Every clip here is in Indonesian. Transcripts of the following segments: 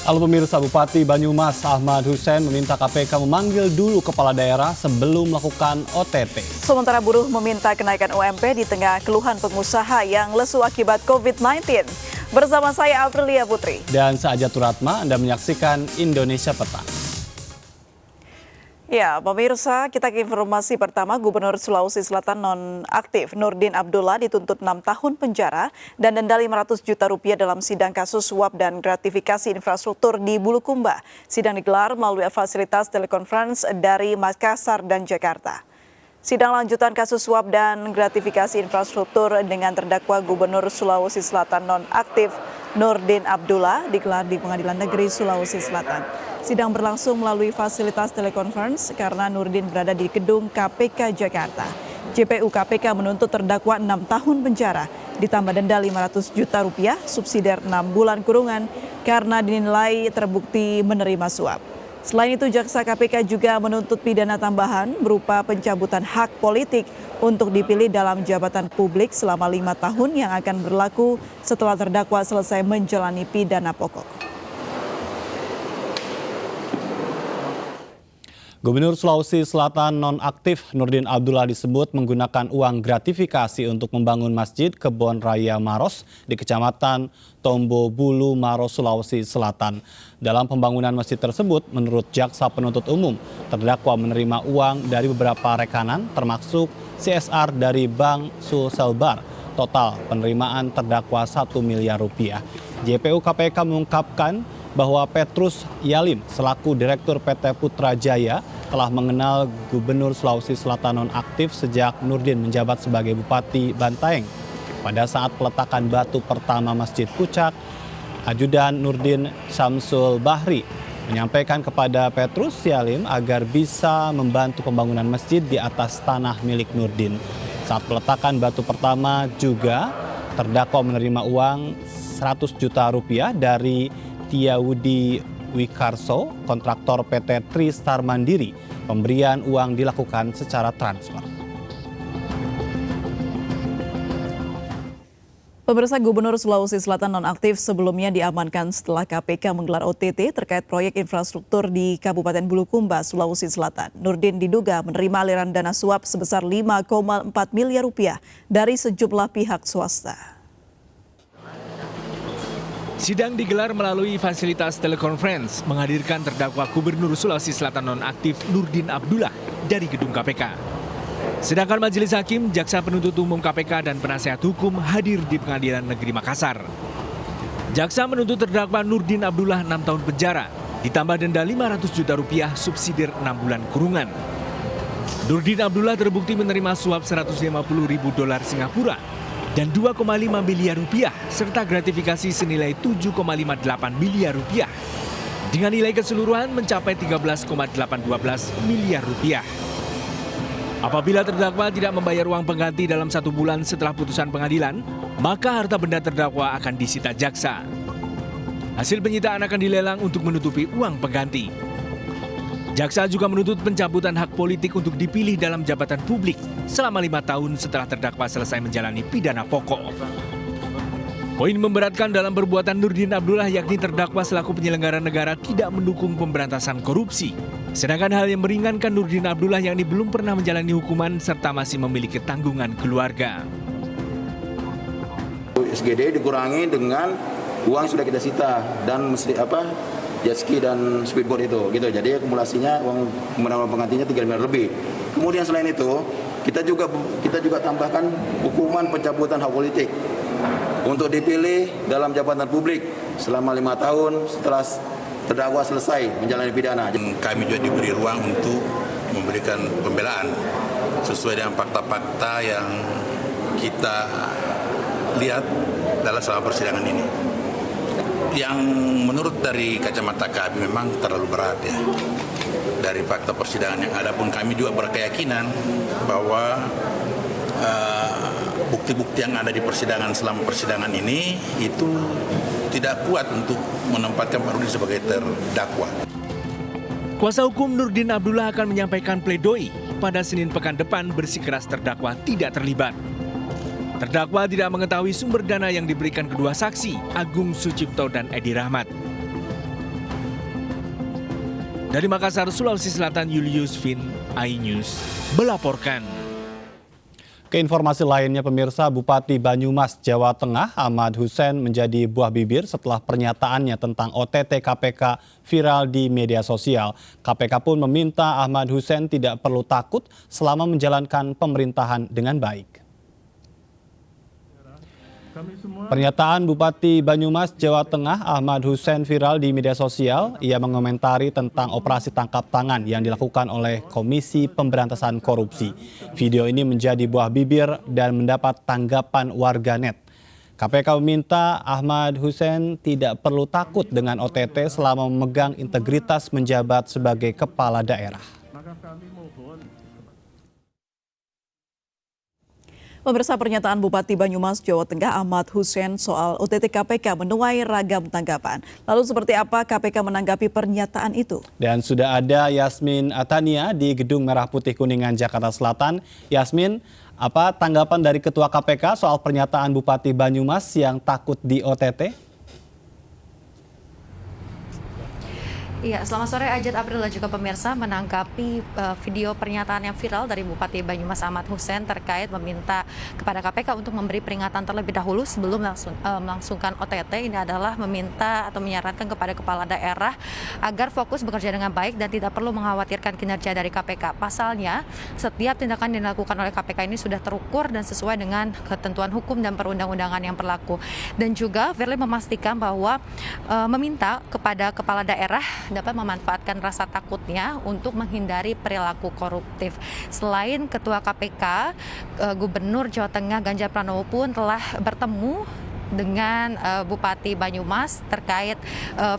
Halo pemirsa, Bupati Banyumas Ahmad Hussein meminta KPK memanggil dulu kepala daerah sebelum melakukan OTT. Sementara buruh meminta kenaikan UMP di tengah keluhan pengusaha yang lesu akibat COVID-19. Bersama saya Aprilia Putri. Dan saya Turatma, Anda menyaksikan Indonesia Petang. Ya, pemirsa, kita ke informasi pertama. Gubernur Sulawesi Selatan nonaktif Nurdin Abdullah dituntut 6 tahun penjara dan denda 500 juta rupiah dalam sidang kasus suap dan gratifikasi infrastruktur di Bulukumba. Sidang digelar melalui fasilitas telekonferensi dari Makassar dan Jakarta. Sidang lanjutan kasus suap dan gratifikasi infrastruktur dengan terdakwa Gubernur Sulawesi Selatan nonaktif Nurdin Abdullah digelar di Pengadilan Negeri Sulawesi Selatan. Sidang berlangsung melalui fasilitas telekonferensi karena Nurdin berada di gedung KPK Jakarta. JPU KPK menuntut terdakwa 6 tahun penjara, ditambah denda 500 juta rupiah, subsidiar 6 bulan kurungan karena dinilai terbukti menerima suap. Selain itu, jaksa KPK juga menuntut pidana tambahan berupa pencabutan hak politik untuk dipilih dalam jabatan publik selama 5 tahun yang akan berlaku setelah terdakwa selesai menjalani pidana pokok. Gubernur Sulawesi Selatan nonaktif Nurdin Abdullah disebut menggunakan uang gratifikasi untuk membangun Masjid Kebon Raya Maros di Kecamatan Tombo Bulu, Maros, Sulawesi Selatan. Dalam pembangunan masjid tersebut, menurut jaksa penuntut umum, terdakwa menerima uang dari beberapa rekanan termasuk CSR dari Bank Sulselbar. Total penerimaan terdakwa 1 miliar rupiah. JPU KPK mengungkapkan bahwa Petrus Yalim selaku Direktur PT Putra Jaya telah mengenal Gubernur Sulawesi Selatan nonaktif sejak Nurdin menjabat sebagai Bupati Bantaeng. Pada saat peletakan batu pertama Masjid Pucak, Ajudan Nurdin Syamsul Bahri menyampaikan kepada Petrus Yalim agar bisa membantu pembangunan masjid di atas tanah milik Nurdin. Saat peletakan batu pertama juga terdakwa menerima uang 100 juta rupiah dari Tiawudi Wikarso, kontraktor PT Tristar Mandiri. Pemberian uang dilakukan secara transfer. Pemirsa, Gubernur Sulawesi Selatan nonaktif sebelumnya diamankan setelah KPK menggelar OTT terkait proyek infrastruktur di Kabupaten Bulukumba, Sulawesi Selatan. Nurdin diduga menerima aliran dana suap sebesar 5,4 miliar rupiah dari sejumlah pihak swasta. Sidang digelar melalui fasilitas telekonferensi menghadirkan terdakwa Gubernur Sulawesi Selatan nonaktif Nurdin Abdullah dari gedung KPK. Sedangkan majelis hakim, jaksa penuntut umum KPK dan penasehat hukum hadir di Pengadilan Negeri Makassar. Jaksa menuntut terdakwa Nurdin Abdullah 6 tahun penjara, ditambah denda 500 juta rupiah subsidiar 6 bulan kurungan. Nurdin Abdullah terbukti menerima suap 150 ribu dolar Singapura dan 2,5 miliar rupiah serta gratifikasi senilai 7,58 miliar rupiah dengan nilai keseluruhan mencapai 13,812 miliar rupiah. Apabila terdakwa tidak membayar uang pengganti dalam 1 bulan setelah putusan pengadilan, maka harta benda terdakwa akan disita jaksa. Hasil penyitaan akan dilelang untuk menutupi uang pengganti. Jaksa juga menuntut pencabutan hak politik untuk dipilih dalam jabatan publik selama 5 tahun setelah terdakwa selesai menjalani pidana pokok. Poin memberatkan dalam perbuatan Nurdin Abdullah yakni terdakwa selaku penyelenggara negara tidak mendukung pemberantasan korupsi. Sedangkan hal yang meringankan Nurdin Abdullah yakni belum pernah menjalani hukuman serta masih memiliki tanggungan keluarga. SGD dikurangi dengan uang sudah kita sita dan jet ski dan speedboat itu gitu. Jadi akumulasinya uang pemenang penggantinya 3 miliar lebih. Kemudian selain itu kita juga tambahkan hukuman pencabutan hak politik untuk dipilih dalam jabatan publik selama 5 tahun setelah terdakwa selesai menjalani pidana. Kami juga diberi ruang untuk memberikan pembelaan sesuai dengan fakta-fakta yang kita lihat dalam selama persidangan ini. Yang menurut dari kacamata kami memang terlalu berat ya. Dari fakta persidangan yang ada pun kami juga berkeyakinan bahwa bukti-bukti yang ada di persidangan selama persidangan ini itu tidak kuat untuk menempatkan Pak Nurdin sebagai terdakwa. Kuasa hukum Nurdin Abdullah akan menyampaikan pledoi pada Senin pekan depan bersikeras terdakwa tidak terlibat. Terdakwa tidak mengetahui sumber dana yang diberikan kedua saksi, Agung Sucipto dan Edi Rahmat. Dari Makassar, Sulawesi Selatan, Julius Vin, iNews melaporkan. Ke informasi lainnya pemirsa, Bupati Banyumas, Jawa Tengah, Ahmad Hussein menjadi buah bibir setelah pernyataannya tentang OTT KPK viral di media sosial. KPK pun meminta Ahmad Hussein tidak perlu takut selama menjalankan pemerintahan dengan baik. Pernyataan Bupati Banyumas, Jawa Tengah, Ahmad Hussein viral di media sosial. Ia mengomentari tentang operasi tangkap tangan yang dilakukan oleh Komisi Pemberantasan Korupsi. Video ini menjadi buah bibir dan mendapat tanggapan warganet. KPK meminta Ahmad Hussein tidak perlu takut dengan OTT selama memegang integritas menjabat sebagai kepala daerah. Pemirsa, pernyataan Bupati Banyumas, Jawa Tengah Ahmad Hussein soal OTT KPK menuai ragam tanggapan. Lalu seperti apa KPK menanggapi pernyataan itu? Dan sudah ada Yasmin Atania di Gedung Merah Putih Kuningan, Jakarta Selatan. Yasmin, apa tanggapan dari Ketua KPK soal pernyataan Bupati Banyumas yang takut di OTT? Iya, selamat sore Ajat, April dan juga pemirsa. Menanggapi video pernyataan yang viral dari Bupati Banyumas Ahmad Hussein terkait meminta kepada KPK untuk memberi peringatan terlebih dahulu sebelum melangsungkan OTT, ini adalah meminta atau menyarankan kepada kepala daerah agar fokus bekerja dengan baik dan tidak perlu mengkhawatirkan kinerja dari KPK. Pasalnya, setiap tindakan yang dilakukan oleh KPK ini sudah terukur dan sesuai dengan ketentuan hukum dan perundang-undangan yang berlaku. Dan juga Firly memastikan bahwa meminta kepada kepala daerah dapat memanfaatkan rasa takutnya untuk menghindari perilaku koruptif. Selain Ketua KPK, Gubernur Jawa Tengah Ganjar Pranowo pun telah bertemu dengan Bupati Banyumas terkait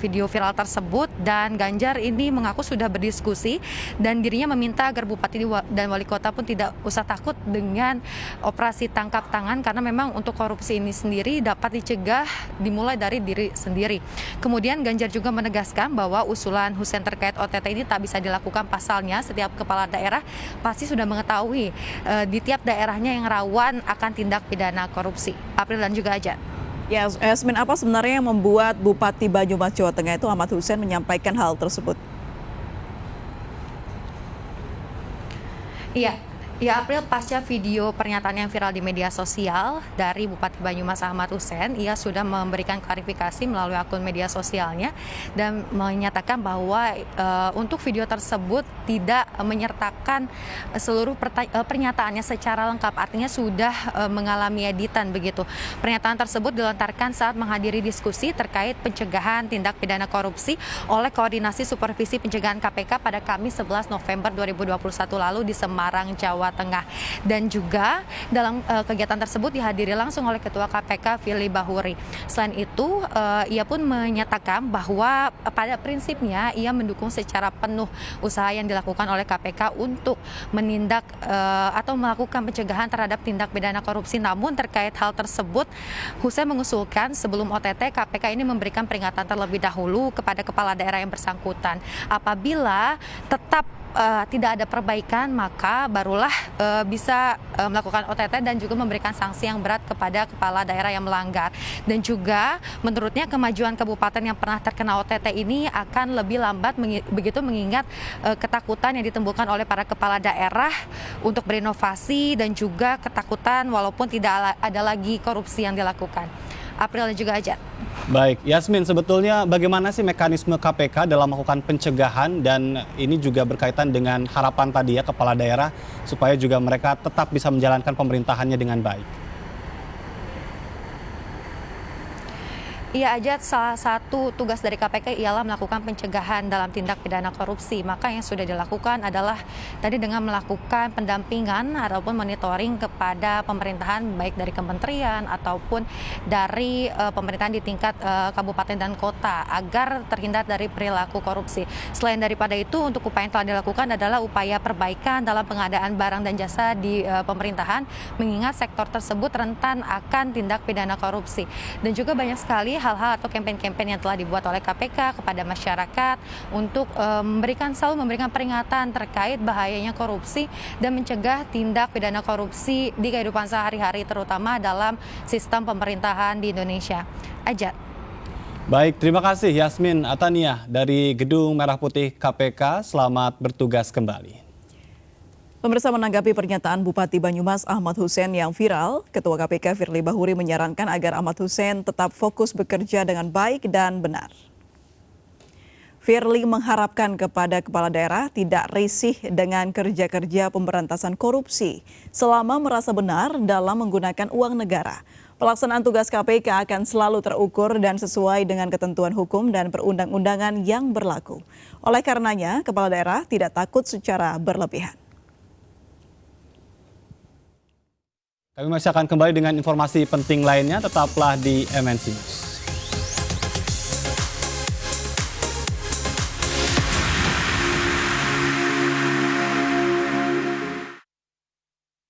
video viral tersebut, dan Ganjar ini mengaku sudah berdiskusi dan dirinya meminta agar Bupati dan Wali Kota pun tidak usah takut dengan operasi tangkap tangan karena memang untuk korupsi ini sendiri dapat dicegah dimulai dari diri sendiri. Kemudian Ganjar juga menegaskan bahwa usulan Hussein terkait OTT ini tak bisa dilakukan, pasalnya setiap kepala daerah pasti sudah mengetahui di tiap daerahnya yang rawan akan tindak pidana korupsi. April dan juga Ajat. Ya, Yasmin, apa sebenarnya yang membuat Bupati Banyumas, Jawa Tengah itu Ahmad Hussein menyampaikan hal tersebut? Iya. Ya, April, pasca video pernyataan yang viral di media sosial dari Bupati Banyumas Ahmad Hussein, ia sudah memberikan klarifikasi melalui akun media sosialnya dan menyatakan bahwa untuk video tersebut tidak menyertakan seluruh pernyataannya secara lengkap, artinya sudah mengalami editan begitu. Pernyataan tersebut dilontarkan saat menghadiri diskusi terkait pencegahan tindak pidana korupsi oleh Koordinasi Supervisi Pencegahan KPK pada Kamis 11 November 2021 lalu di Semarang, Jawa Tengah. Dan juga dalam kegiatan tersebut dihadiri langsung oleh Ketua KPK Firly Bahuri. Selain itu, ia pun menyatakan bahwa pada prinsipnya ia mendukung secara penuh usaha yang dilakukan oleh KPK untuk menindak atau melakukan pencegahan terhadap tindak pidana korupsi. Namun terkait hal tersebut, Hussein mengusulkan sebelum OTT KPK ini memberikan peringatan terlebih dahulu kepada kepala daerah yang bersangkutan. Apabila tetap tidak ada perbaikan, maka barulah bisa melakukan OTT dan juga memberikan sanksi yang berat kepada kepala daerah yang melanggar. Dan juga menurutnya kemajuan kabupaten yang pernah terkena OTT ini akan lebih lambat, begitu mengingat ketakutan yang ditimbulkan oleh para kepala daerah untuk berinovasi dan juga ketakutan walaupun tidak ada lagi korupsi yang dilakukan. April dan juga Ajat. Baik, Yasmin, sebetulnya bagaimana sih mekanisme KPK dalam melakukan pencegahan, dan ini juga berkaitan dengan harapan tadi ya kepala daerah supaya juga mereka tetap bisa menjalankan pemerintahannya dengan baik? Iya, Ajat, salah satu tugas dari KPK ialah melakukan pencegahan dalam tindak pidana korupsi. Maka yang sudah dilakukan adalah tadi dengan melakukan pendampingan ataupun monitoring kepada pemerintahan baik dari kementerian ataupun dari pemerintahan di tingkat kabupaten dan kota agar terhindar dari perilaku korupsi. Selain daripada itu, untuk upaya yang telah dilakukan adalah upaya perbaikan dalam pengadaan barang dan jasa di pemerintahan, mengingat sektor tersebut rentan akan tindak pidana korupsi. Dan juga banyak sekali hal-hal atau kampanye-kampanye yang telah dibuat oleh KPK kepada masyarakat untuk selalu memberikan peringatan terkait bahayanya korupsi dan mencegah tindak pidana korupsi di kehidupan sehari-hari, terutama dalam sistem pemerintahan di Indonesia. Ajat. Baik, terima kasih Yasmin Atania dari Gedung Merah Putih KPK. Selamat bertugas kembali. Pemirsa, menanggapi pernyataan Bupati Banyumas Ahmad Hussein yang viral, Ketua KPK Firly Bahuri menyarankan agar Ahmad Hussein tetap fokus bekerja dengan baik dan benar. Firly mengharapkan kepada kepala daerah tidak risih dengan kerja-kerja pemberantasan korupsi selama merasa benar dalam menggunakan uang negara. Pelaksanaan tugas KPK akan selalu terukur dan sesuai dengan ketentuan hukum dan perundang-undangan yang berlaku. Oleh karenanya, kepala daerah tidak takut secara berlebihan. Kami masih akan kembali dengan informasi penting lainnya, tetaplah di MNC News.